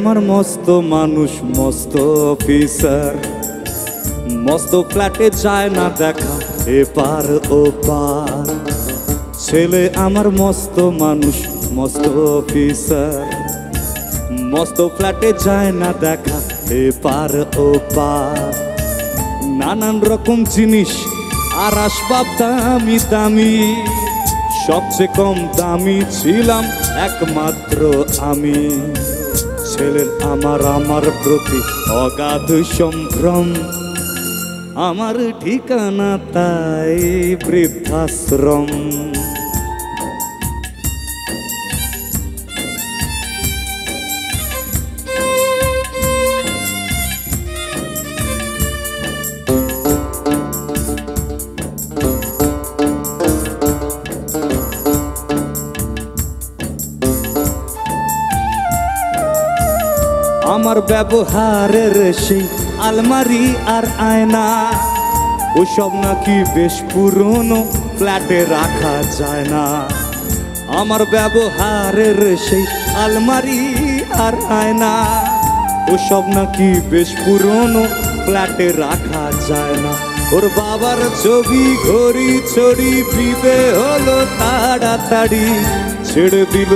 আমার মস্ত মানুষ মস্ত অফিসার, মস্ত ফ্ল্যাটে যায় না দেখা এপার ওপার। ছেলে আমার মস্ত মানুষ মস্ত অফিসার, মস্ত ফ্ল্যাটে যায় না দেখা এপার ওপার। নানান রকম জিনিস আর আসবাব দামি দামি, সবচেয়ে কম দামি ছিলাম একমাত্র আমি। ছেলের আমার প্রতি অগাধ সম্ভ্রম, আমার ঠিকানা তাই বৃদ্ধাশ্রম। আমার ব্যবহারের সেই আলমারি আর আয়না, ওসব নাকি বেশ পুরনো, ফ্ল্যাটে রাখা যায় না। আমার ব্যবহারের সেই আলমারি আর আয়না, ওসব নাকি বেশ পুরনো, ফ্ল্যাটে রাখা যায় না। ওর বাবার ছবি ঘড়ি ছড়ি বিদে হলো তাড়াতাড়ি, ছেড়ে দিল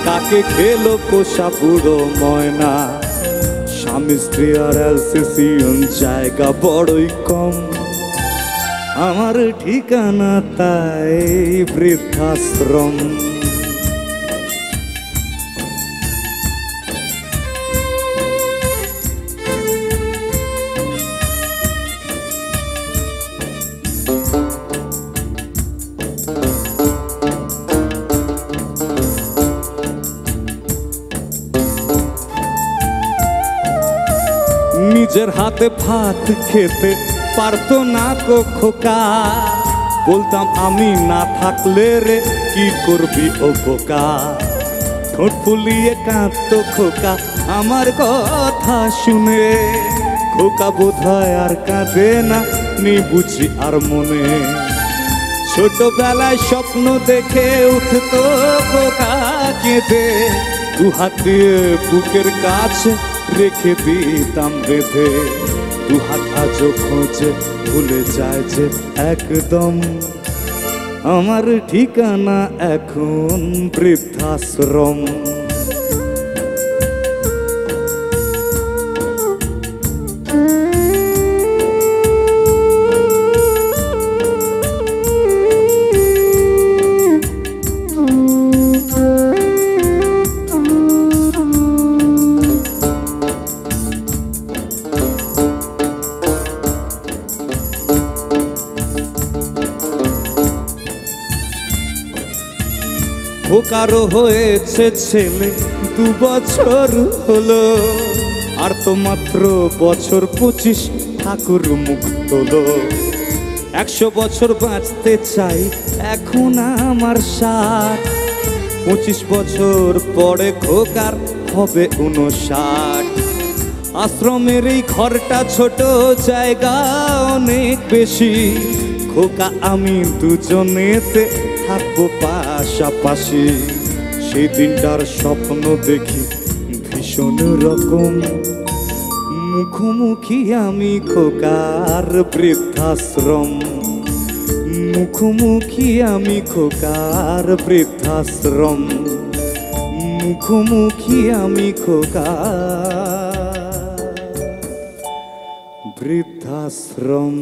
কাকে খেলো পোষা বুড়ো ময়না। স্বামী স্ত্রী আর অ্যালসেসিয়ন জায়গা বড়ই কম, আমার ঠিকানা তাই বৃদ্ধাশ্রম। নিজের হাতে ভাত খেতে পারতো না কো খোকা, বলতাম আমি না থাকলে রে কি করবি ও খোকা। ঠোঁট ফুলিয়ে কাঁদতো খোকা আমার কথা শুনে, খোকা বোধহয় আর কাঁদে না নি বুঝি আর মনে। ছোটবেলায় স্বপ্ন দেখে উঠতো খোকা কেঁদে, দু হাত দিয়ে বুকের কাছে রেখে দিতাম বেঁধে। দু হাত আজও খোঁজে ভুলে যায় যে একদম, আমার ঠিকানা এখন বৃদ্ধাশ্রম। খোকারও হয়েছে ছেলে 2 বছর হলো, আর তো মাত্র বছর 25 ঠাকুর মুখ তোলো। 100 বছর বাঁচতে চাই এখন আমার 60, 25 বছর পরে খোকার হবে 59। আশ্রমের এই ঘরটা ছোট, জায়গা অনেক বেশি, খোকা আমি দুজনেতে থাকবো পাশাপাশি। সেই দিনটার স্বপ্ন দেখি ভীষণ রকম, মুখোমুখি আমি খোকার বৃদ্ধাশ্রম। মুখোমুখি আমি খোকার বৃদ্ধাশ্রম, মুখোমুখি আমি খোকার বৃদ্ধাশ্রম।